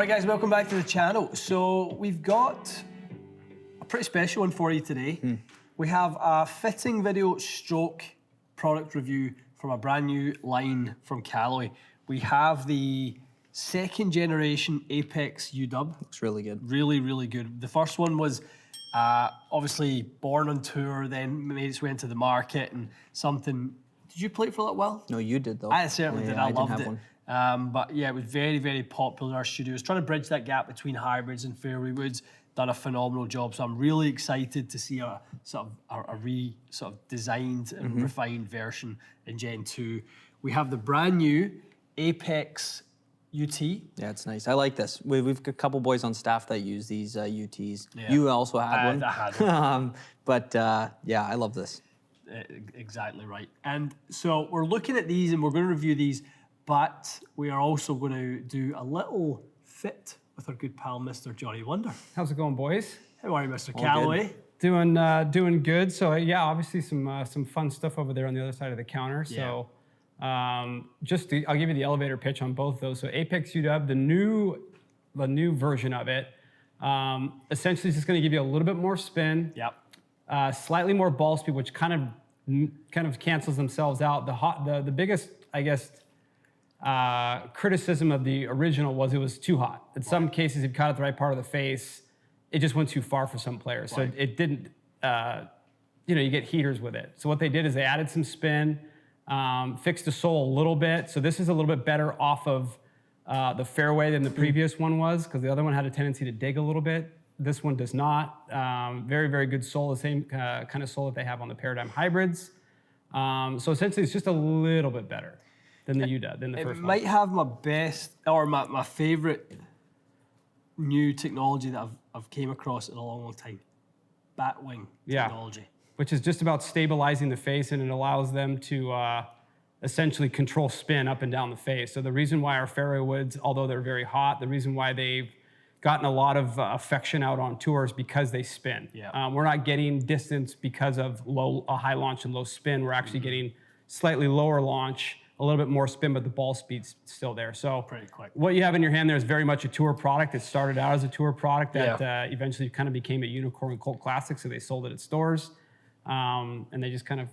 Right guys, welcome back to the channel. So we've got a pretty special one for you today. We have a fitting video stroke product review from a brand new line from Callaway. We have the second generation Apex UW. Looks really good. Really, really good. The first one was obviously born on tour, then made its way into the market and something. Did you play it for a little while? No, you did though. I certainly did. I loved didn't it. have one. But yeah, it was very, very popular in our studios. Trying to bridge that gap between hybrids and fairway woods. Done a phenomenal job. So I'm really excited to see a designed and refined version in Gen 2. We have the brand new Apex UT. Yeah, it's nice. I like this. We've got a couple boys on staff that use these UTs. Yeah. You also had one. I had one. Yeah, I love this. Exactly right. And so we're looking at these and we're going to review these, but we are also going to do a little fit with our good pal, Mr. Johnny Wunder. How's it going, boys? How are you, Mr. All Callaway? Doing good. So yeah, obviously some fun stuff over there on the other side of the counter. Yeah. So I'll give you the elevator pitch on both those. So Apex UW, the new version of it, essentially is just going to give you a little bit more spin. Yep. Slightly more ball speed, which kind of cancels themselves out. The biggest, I guess, criticism of the original was it was too hot. In some cases, if you caught it the right part of the face, it just went too far for some players. So it didn't, you get heaters with it. So what they did is they added some spin, fixed the sole a little bit. So this is a little bit better off of the fairway than the previous one was, because the other one had a tendency to dig a little bit. This one does not. Very, very good sole, the same kind of sole that they have on the PARADYM hybrids. So essentially, it's just a little bit better than the UW, than the first one. It might have my best, or my favorite new technology that I've came across in a long, long time. Batwing technology. Which is just about stabilizing the face, and it allows them to essentially control spin up and down the face. So the reason why our fairway woods, although they're very hot, the reason why they've gotten a lot of affection out on tours because they spin. Yeah. We're not getting distance because of a high launch and low spin. We're actually getting slightly lower launch, a little bit more spin, but the ball speed's still there. So pretty quick. What you have in your hand there is very much a tour product. It started out as a tour product that eventually kind of became a unicorn cult classic, so they sold it at stores. And they just kind of,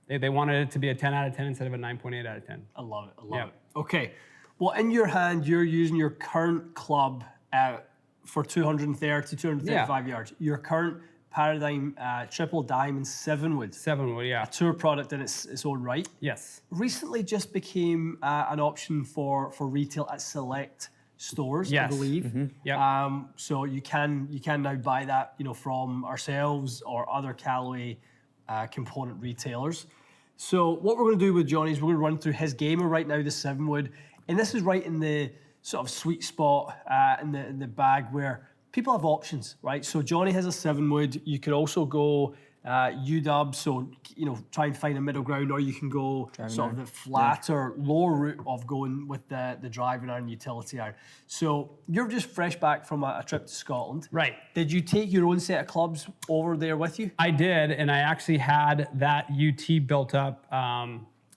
they wanted it to be a 10 out of 10 instead of a 9.8 out of 10. I love it. I love it. Okay. Well, in your hand, you're using your current club for 230, 235 yards. Your current PARADYM triple diamond 7-wood. 7-wood, yeah. A tour product in its own right. Yes. Recently just became an option for retail at select stores, I believe. Yep. So you can now buy that, from ourselves or other Callaway component retailers. So what we're going to do with Johnny is we're going to run through his gamer right now, the 7-wood, and this is right in the sort of sweet spot in the bag where people have options, right? So Johnny has a 7-wood. You could also go UW, so try and find a middle ground, or you can go sort of the flatter, lower route of going with the driving iron, utility iron. So you're just fresh back from a trip to Scotland. Right. Did you take your own set of clubs over there with you? I did, and I actually had that UT built up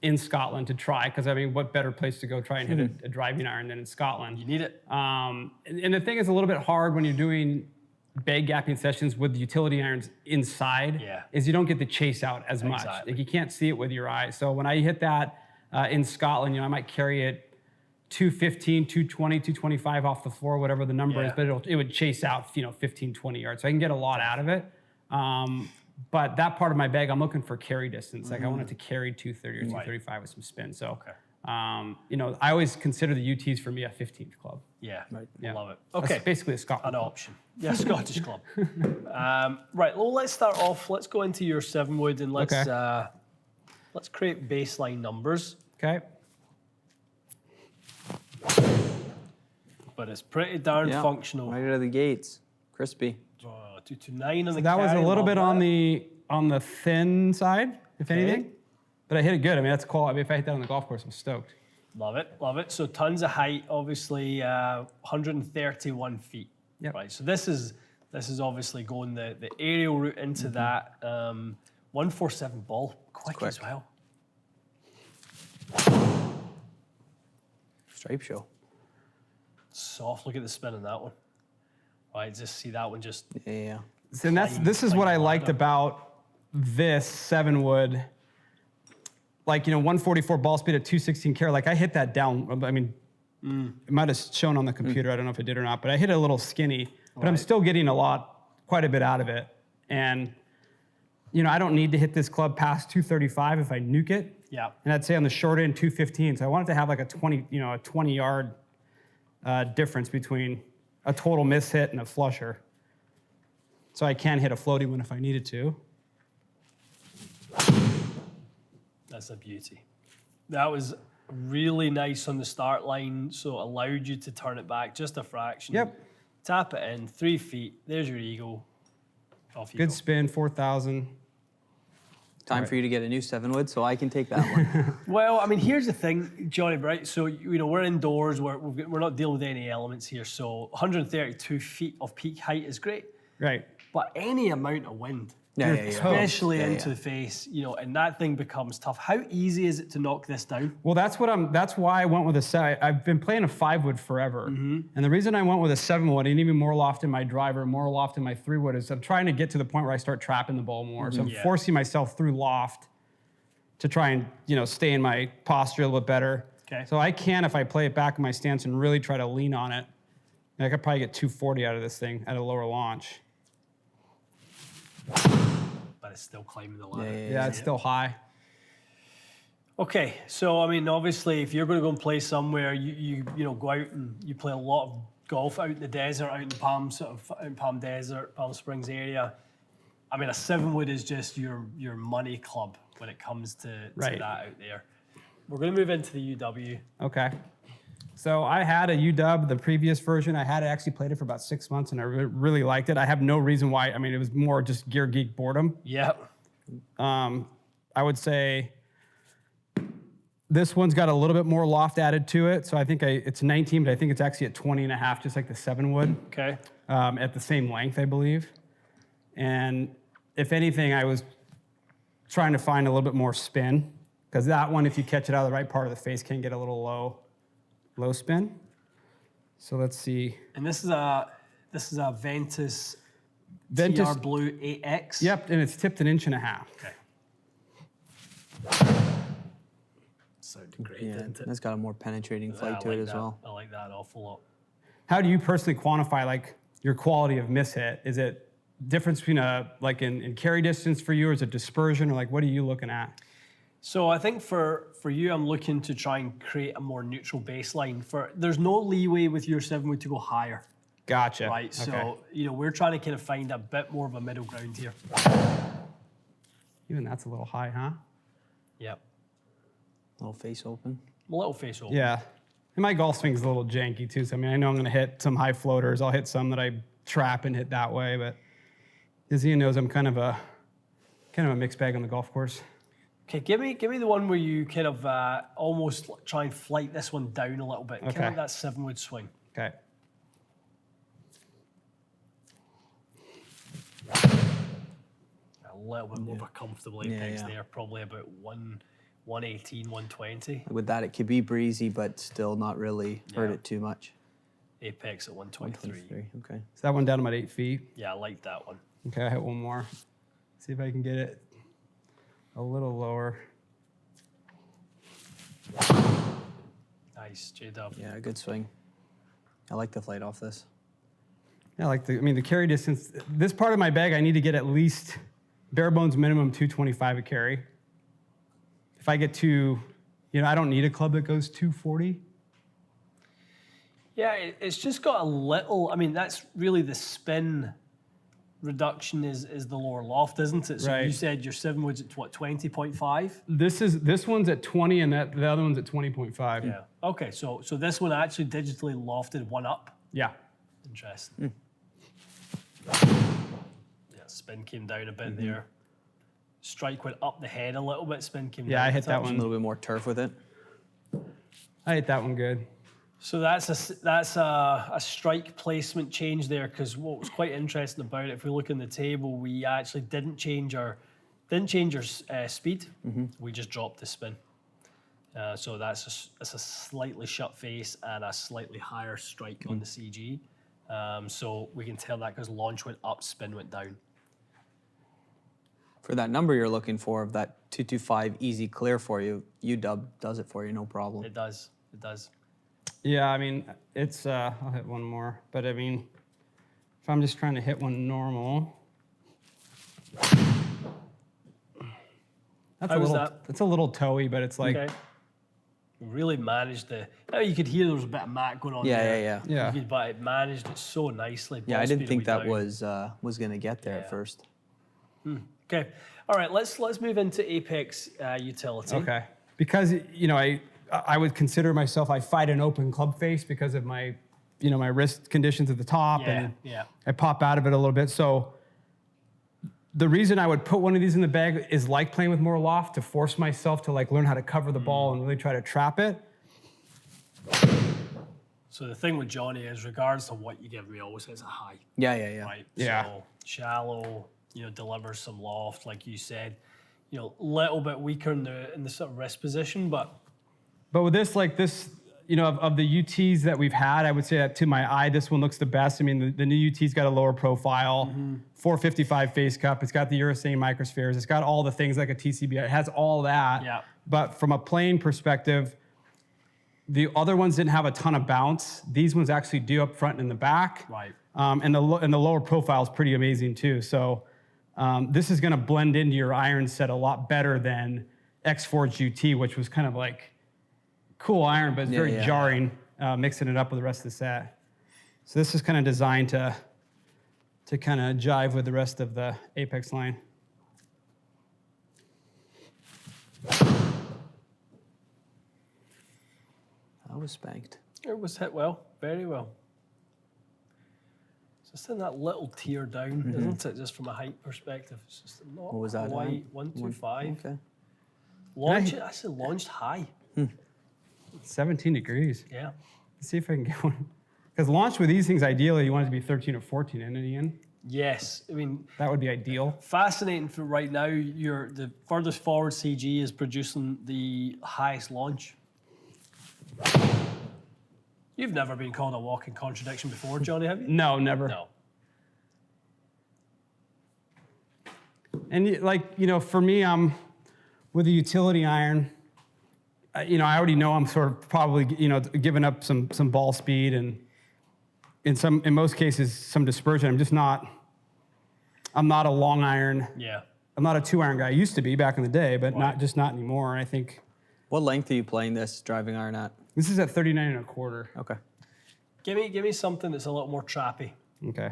in Scotland to try, because what better place to go try and hit a driving iron than in Scotland? You need it. And the thing is a little bit hard when you're doing bag gapping sessions with utility irons inside, is you don't get the chase out as much. Like you can't see it with your eyes. So when I hit that in Scotland, I might carry it 215, 220, 225 off the floor, whatever the number is, but it would chase out 15, 20 yards. So I can get a lot out of it. But that part of my bag, I'm looking for carry distance. Like I want it to carry 230 or 235 with some spin. So, I always consider the UTs for me a 15th club. Yeah, I love it. Okay. That's basically a Scottish an option. Yeah, Scottish club. Right, well, let's start off. Let's go into your 7-wood and let's create baseline numbers. Okay. But it's pretty darn functional. Right out of the gates, crispy. 229 on the That was a little bit on the thin side, if Okay. anything. But I hit it good. That's cool. If I hit that on the golf course, I'm stoked. Love it, love it. So tons of height, obviously 131 feet. Yep. Right, so this is obviously going the aerial route into that. 147 ball, quick as well. Stripe show. Soft. Look at the spin on that one. Right, just see that one just. Yeah. And this is what I liked about this 7-wood. Like, 144 ball speed at 216 carry. Like, I hit that down. I mean, it might have shown on the computer. I don't know if it did or not, but I hit it a little skinny. But I'm still getting quite a bit out of it. And, I don't need to hit this club past 235 if I nuke it. Yeah. And I'd say on the short end, 215. So I want it to have like a 20-yard difference between a total miss hit and a flusher. So I can hit a floaty one if I needed to. That's a beauty. That was really nice on the start line, so it allowed you to turn it back just a fraction. Yep. Tap it in, 3 feet. There's your eagle. Off you Good go. spin, 4,000. Time for you to get a new 7-wood, so I can take that one. Well, I mean, here's the thing, Johnny, right? So, we're indoors. We're not dealing with any elements here. So 132 feet of peak height is great. Right. But any amount of wind, Yeah. especially into the face, and that thing becomes tough. How easy is it to knock this down? Well, that's why I went with a 7. I've been playing a 5-wood forever. And the reason I went with a 7-wood and even more loft in my driver, more loft in my 3-wood is I'm trying to get to the point where I start trapping the ball more. So I'm forcing myself through loft to try and, stay in my posture a little bit better. Okay. So I can, if I play it back in my stance and really try to lean on it, I could probably get 240 out of this thing at a lower launch. But it's still climbing the ladder. Yeah, it's still high. Okay, so I mean, obviously, if you're going to go and play somewhere, you go out and you play a lot of golf out in the desert, out in the Palm Desert, Palm Springs area. I mean, a 7-wood is just your money club when it comes to that out there. We're going to move into the UW. Okay. So I had a UW, the previous version. I had actually played it for about 6 months, and I really liked it. I have no reason why. I mean, it was more just gear geek boredom. Yep. I would say this one's got a little bit more loft added to it. So I think it's 19, but I think it's actually at 20 and a half, just like the 7-wood. Okay. At the same length, I believe. And if anything, I was trying to find a little bit more spin, because that one, if you catch it out of the right part of the face, can get a little low spin. So let's see. And this is a Ventus TR Blue 8X. Yep, and it's tipped 1.5 inches. Okay. Sounded great, Yeah, didn't it? that's got a more penetrating flight to it as well. I like that an awful lot. How do you personally quantify like your quality of miss hit? Is it difference between in carry distance for you, or is it dispersion, or like what are you looking at? So I think for you, I'm looking to try and create a more neutral baseline. There's no leeway with your 7-wood to go higher. Gotcha. Right. So we're trying to kind of find a bit more of a middle ground here. Even that's a little high, huh? Yep. Little face open. A little face open. Yeah. And my golf swing's a little janky too. So I mean, I know I'm going to hit some high floaters. I'll hit some that I trap and hit that way, but as Ian knows, I'm kind of a mixed bag on the golf course. Okay, give me the one where you kind of almost try and flight this one down a little bit. Okay. Kind of that 7-wood swing. Okay. A little bit more of a comfortable apex there, probably about 118, 120. With that, it could be breezy, but still not really hurt it too much. Apex at 123. Okay. So that one down about 8 feet. Yeah, I like that one. Okay, I hit one more. See if I can get it a little lower. Nice, J-Dub. Yeah, good swing. I like the flight off this. Yeah, the carry distance. This part of my bag, I need to get at least bare bones minimum 225 a carry. If I get to, I don't need a club that goes 240. Yeah, it's just got a little, I mean, that's really the spin reduction is the lower loft, isn't it? So Right. you said your 7-wood's at what, 20.5? This one's at 20 and the other one's at 20.5. Yeah. Okay, so this one actually digitally lofted one up. Yeah. Interesting. Yeah, spin came down a bit there. Strike went up the head a little bit, spin came down. Yeah, I hit a that touch. A one. little bit more turf with it. I hit that one good. So that's a strike placement change there, because what was quite interesting about it, if we look in the table, we actually didn't change our speed. We just dropped the spin. So that's a slightly shut face and a slightly higher strike on the CG. So we can tell that because launch went up, spin went down. For that number you're looking for, of that 225 easy clear for you, UW does it for you, no problem. It does. It does. Yeah, I mean, it's, I'll hit one more. But I mean, if I'm just trying to hit one normal. That's It's a little toey, but it's like. Okay. Really managed you could hear there was a bit of mat going on there. Yeah. But it managed it so nicely. Yeah, I didn't think that down. was going to get there at first. Okay. All right, let's move into Apex utility. Okay. Because, you know, I would consider myself, I fight an open club face because of my, you know, my wrist conditions at the top. And I pop out of it a little bit. So the reason I would put one of these in the bag is like playing with more loft, to force myself to like learn how to cover the ball and really try to trap it. So the thing with Johnny is, regardless of what you give me, always hits a high. Yeah. Right? Yeah. So shallow, you know, delivers some loft, like you said. You know, little bit weaker in the sort of wrist position, but with this, like this, you know, of the UTs that we've had, I would say that to my eye, this one looks the best. I mean, the new UT's got a lower profile, 455 face cup. It's got the urethane microspheres. It's got all the things like a TCB. It has all that. Yeah. But from a playing perspective, the other ones didn't have a ton of bounce. These ones actually do up front and in the back. Right. And the lower profile is pretty amazing too. So this is going to blend into your iron set a lot better than X-Forge UT, which was kind of like cool iron, but it's very jarring, mixing it up with the rest of the set. So this is kind of designed to kind of jive with the rest of the Apex line. That was spanked. It was hit well, very well. Just in that little tier down, isn't it? Just from a height perspective, it's just not What was that? quite 125. Okay. Launched high. 17 degrees. Yeah. Let's see if I can get one. Because launch with these things, ideally, you want it to be 13 or 14, isn't it, Ian? Yes. I mean, that would be ideal. Fascinating for right now. The furthest forward CG is producing the highest launch. You've never been called a walking contradiction before, Johnny, have you? No, never. No. And like, you know, for me, with a utility iron, you know, I already know I'm sort of probably, you know, giving up some ball speed and in most cases some dispersion. I'm not a long iron. Yeah. I'm not a 2-iron guy. I used to be back in the day, but not anymore. I think. What length are you playing this driving iron at? This is at 39 1/4. Okay. Give me something that's a little more trappy. Okay.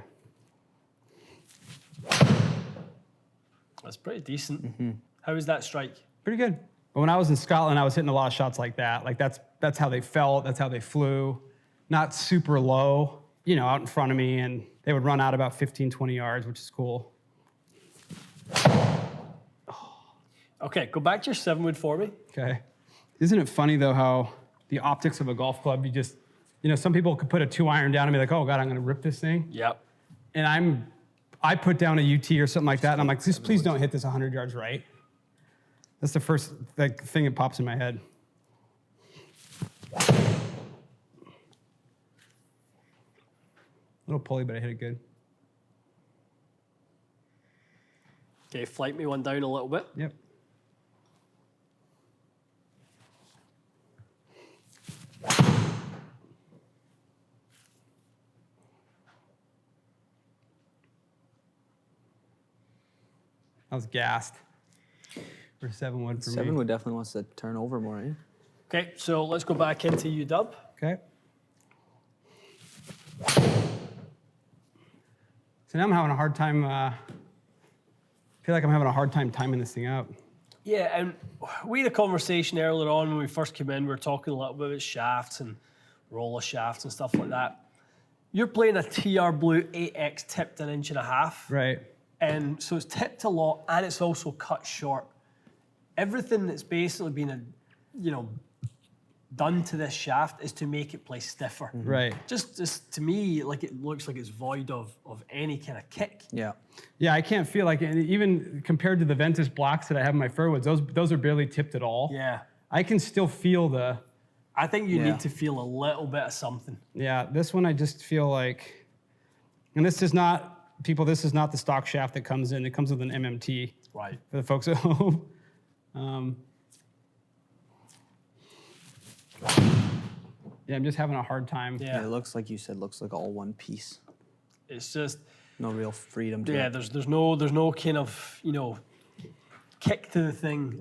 That's pretty decent. How is that strike? Pretty good. But when I was in Scotland, I was hitting a lot of shots like that. Like that's how they felt. That's how they flew. Not super low, you know, out in front of me, and they would run out about 15, 20 yards, which is cool. Okay, go back to your 7-wood for me. Okay. Isn't it funny though how the optics of a golf club, you know, some people could put a 2-iron down and be like, oh God, I'm going to rip this thing. Yep. And I put down a UT or something like that, and I'm like, just please don't hit this 100 yards right. That's the first thing that pops in my head. A little pulley, but I hit it good. Okay, flight me one down a little bit. Yep. I was gassed for 7-wood for me. 7-wood definitely wants to turn over more, eh? Okay, so let's go back into UW. Okay. So now I'm having a hard time, I feel like I'm having a hard time timing this thing out. Yeah, and we had a conversation earlier on when we first came in. We were talking a little bit about shafts and roller shafts and stuff like that. You're playing a TR Blue 8X tipped 1.5 inches. Right. And so it's tipped a lot and it's also cut short. Everything that's basically been, done to this shaft is to make it play stiffer. Right. Just to me, like it looks like it's void of any kind of kick. Yeah. Yeah, I can't feel like, and even compared to the Ventus blocks that I have in my fairwoods, those are barely tipped at all. Yeah. I can still feel the. I think you need to feel a little bit of something. Yeah, this one I just feel like, and this is not, people, this is not the stock shaft that comes in. It comes with an MMT. Right. For the folks at home. Yeah, I'm just having a hard time. Yeah, it looks like you said, looks like all one piece. It's just no real freedom to it. There's no kind of, you know, kick to the thing.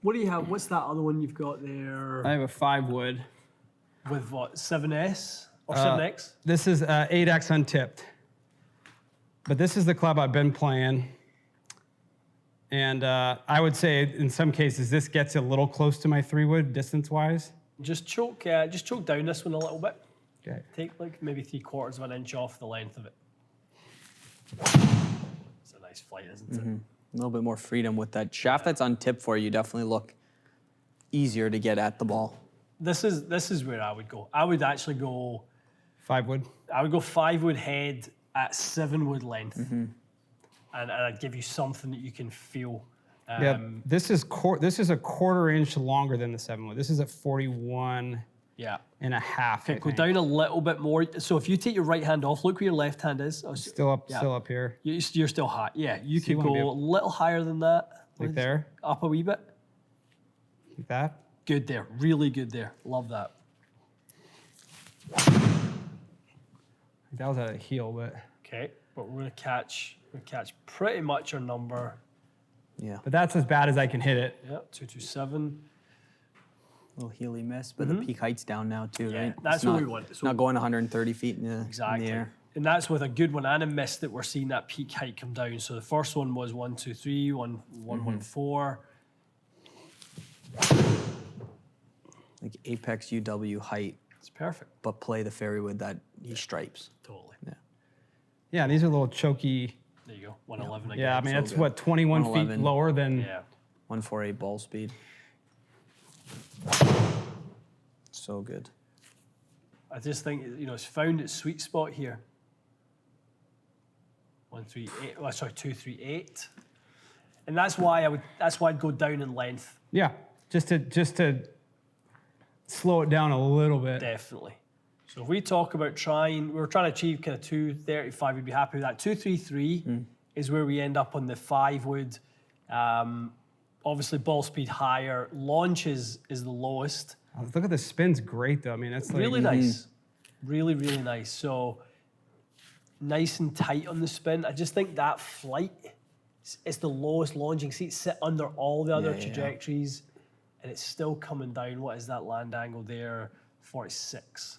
What do you have? What's that other one you've got there? I have a 5-wood. With what, 7S or 7X? This is 8X untipped. But this is the club I've been playing. And I would say in some cases, this gets a little close to my 3-wood distance-wise. Just choke down this one a little bit. Okay. Take like maybe 3/4 of an inch off the length of it. It's a nice flight, isn't it? A little bit more freedom with that shaft that's untipped for you. Definitely look easier to get at the ball. This is where I would go. I would actually go 5-wood. I would go 5-wood head at 7-wood length, and I'd give you something that you can feel. Yeah, this is a 1/4 inch longer than the 7-wood. This is at 41 and a half. Okay, go down a little bit more. So if you take your right hand off, look where your left hand is. Oh, still up here. You're still high. Yeah, you So could you go wanna a little higher than that. Like there? Up a wee bit. Like that? Good there. Really good there. Love that. That was at a heel, but. Okay, but we're gonna catch pretty much our number. Yeah. But that's as bad as I can hit it. Yeah, 227. Little heely miss, but the peak height's down now too, Yeah, right? that's what we want. It's not going 130 feet in the, Exactly. in the air. And that's with a good one and a miss that we're seeing that peak height come down. So the first one was 123, 114. Like apex UW height, It's perfect. but play the fairway with that stripes. Totally. Yeah. Yeah, these are a little choky. There you go. 111 again. Yeah, I mean, so it's good. what, 21 feet 111. lower than. Yeah. 148 ball speed. So good. I just think, you know, it's found its sweet spot here. 138. Oh, sorry, 238. And that's why I'd go down in length. Yeah, just to slow it down a little bit. Definitely. So if we talk about we're trying to achieve kind of 235, we'd be happy with that. 233 is where we end up on the 5-wood. Obviously, ball speed higher. Launch is the lowest. Oh, look at the spin's great though. I mean, that's like, Really nice. Really, really nice. So nice and tight on the spin. I just think that flight, it's the lowest launching seat, sit under all the other trajectories, and it's still coming down. What is that land angle there? 46.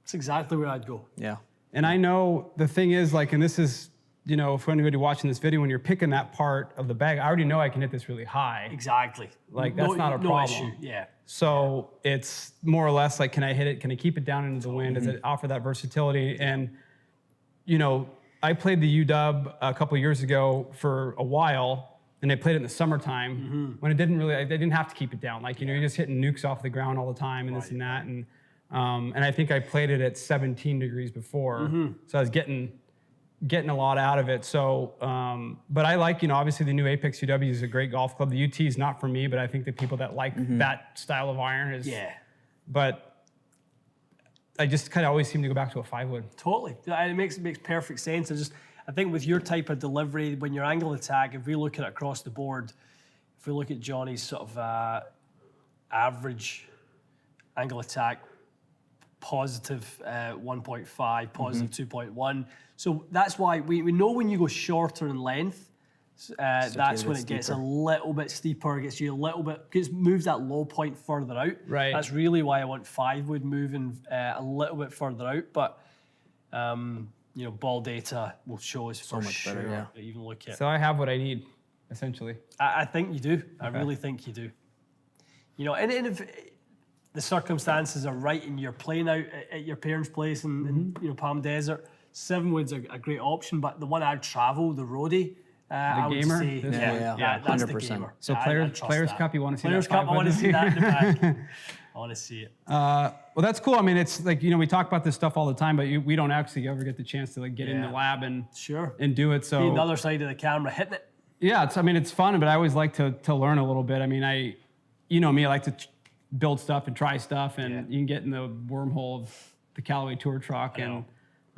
That's exactly where I'd go. Yeah. And I know the thing is like, and this is, you know, for anybody watching this video, when you're picking that part of the bag, I already know I can hit this really high. Exactly. Like that's not a problem. No issue. Yeah. So it's more or less like, can I hit it? Can I keep it down into the wind? Does it offer that versatility? And, you know, I played the UW a couple of years ago for a while, and they played it in the summertime when they didn't have to keep it down. Like, you know, you're just hitting nukes off the ground all the time and this and that. And I think I played it at 17 degrees before. So I was getting a lot out of it. So, but I like, you know, obviously the new Apex UW is a great golf club. The UT is not for me, but I think the people that like that style of iron is. Yeah. But I just kind of always seem to go back to a 5-wood. Totally. It makes perfect sense. I think with your type of delivery, when your angle attack, if we look at it across the board, if we look at Johnny's sort of average angle attack, positive 1.5, positive 2.1. So that's why we know when you go shorter in length, that's when it gets a little bit steeper, gets you a little bit, moves that low point further out. Right. That's really why I want 5-wood moving a little bit further out. But, you know, ball data will show us for much better, sure. Even look at. So I have what I need, essentially. I think you do. I really think you do. You know, and if the circumstances are right and you're playing out at your parents' place in you know, Palm Desert, 7-wood's a great option. But the one I'd travel, the roadie, I would gamer? say, that's 100%. the gamer. So Players Cup, you want to see Players that Cup, I want to 5-wood? see that in the back. I want to see it. Well, that's cool. I mean, it's like, you know, we talk about this stuff all the time, but we don't actually ever get the chance to like get in the lab and do it. So Be on the other side of the camera hitting it. yeah, I mean, it's fun, but I always like to learn a little bit. I mean, you know me, I like to build stuff and try stuff, and you can get in the wormhole of the Callaway Tour truck. And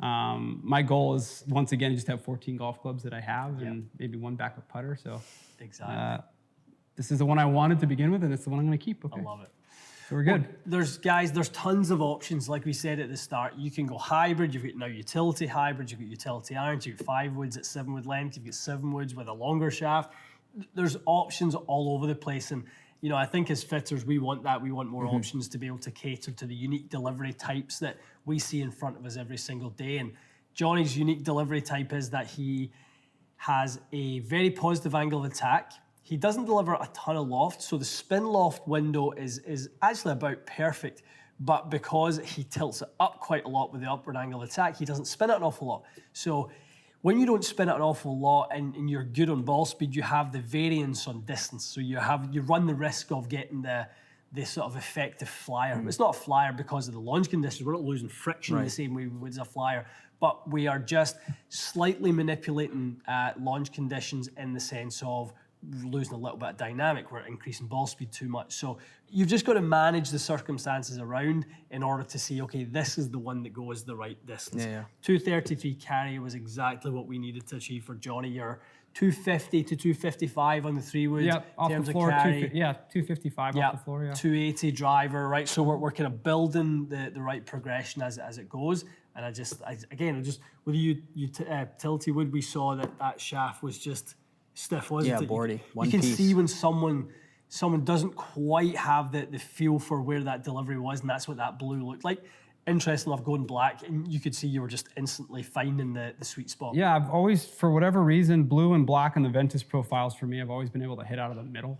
my goal is, once again, just have 14 golf clubs that I have and maybe one backup putter. So this is the one I wanted to begin with, and it's the one I'm going to keep. Okay. I love it. So we're good. Well, there's tons of options. Like we said at the start, you can go hybrid. You've got now utility hybrids. You've got utility irons. You've got 5 woods at 7 wood length. You've got 7 woods with a longer shaft. There's options all over the place. And, you know, I think as fitters, we want that. We want more options to be able to cater to the unique delivery types that we see in front of us every single day. And Johnny's unique delivery type is that he has a very positive angle of attack. He doesn't deliver a ton of loft, so the spin loft window is actually about perfect, but because he tilts it up quite a lot with the upward angle of attack, he doesn't spin it an awful lot. So when you don't spin it an awful lot and you're good on ball speed, you have the variance on distance. So you run the risk of getting the sort of effective flyer. It's not a flyer because of the launch conditions. We're not losing friction the same way we would as a flyer, but we are just slightly manipulating launch conditions in the sense of losing a little bit of dynamic. We're increasing ball speed too much. So you've just got to manage the circumstances around in order to see, okay, this is the one that goes the right distance. 233 carry was exactly what we needed to achieve for Johnny. Your 250 to 255 on the 3 wood. Yep, off the floor. 255 off the floor. 280 driver, right? So we're kind of building the right progression as it goes. And again, with utility wood, we saw that shaft was just stiff, wasn't it? Boardy. You can see when someone doesn't quite have the feel for where that delivery was, and that's what that blue looked like. Interesting enough, going black, and you could see you were just instantly finding the sweet spot. Yeah, I've always, for whatever reason, blue and black in the Ventus profiles for me, I've always been able to hit out of the middle.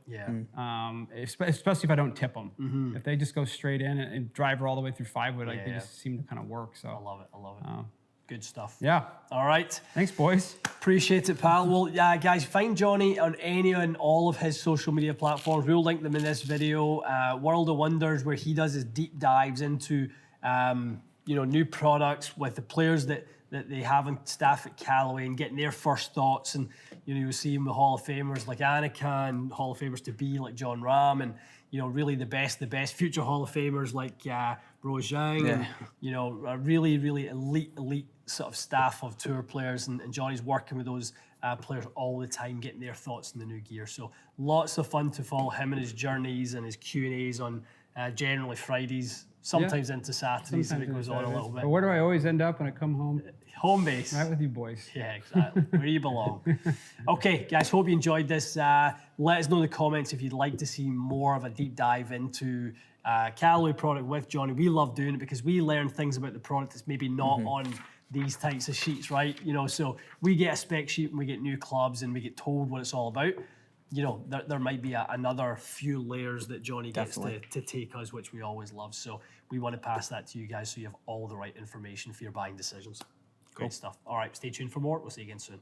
Especially if I don't tip them. If they just go straight in and drive her all the way through 5 wood, they just seem to kind of work. So I love it. Good stuff. Yeah. All right. Thanks, boys. Appreciate it, pal. Well, guys, find Johnny on any and all of his social media platforms. We'll link them in this video. World of Wonders, where he does his deep dives into new products with the players that they have on staff at Callaway and getting their first thoughts. And you'll see him with Hall of Famers like Annika and Hall of Famers to be like John Rahm, and really the best future Hall of Famers like Rose Zhang, and a really elite sort of staff of tour players, and Johnny's working with those players all the time, getting their thoughts on the new gear. So lots of fun to follow him and his journeys and his Q&As on generally Fridays, sometimes into Saturdays, and it goes on a little bit. But where do I always end up when I come home? Home base. Right with you boys. Yeah, exactly. Where you belong. Okay, guys, hope you enjoyed this. Let us know in the comments if you'd like to see more of a deep dive into Callaway product with Johnny. We love doing it because we learn things about the product that's maybe not on these types of sheets, right? So we get a spec sheet and we get new clubs and we get told what it's all about. There might be another few layers that Johnny gets to take us, which we always love. So we want to pass that to you guys so you have all the right information for your buying decisions. Great stuff. All right, stay tuned for more. We'll see you again soon.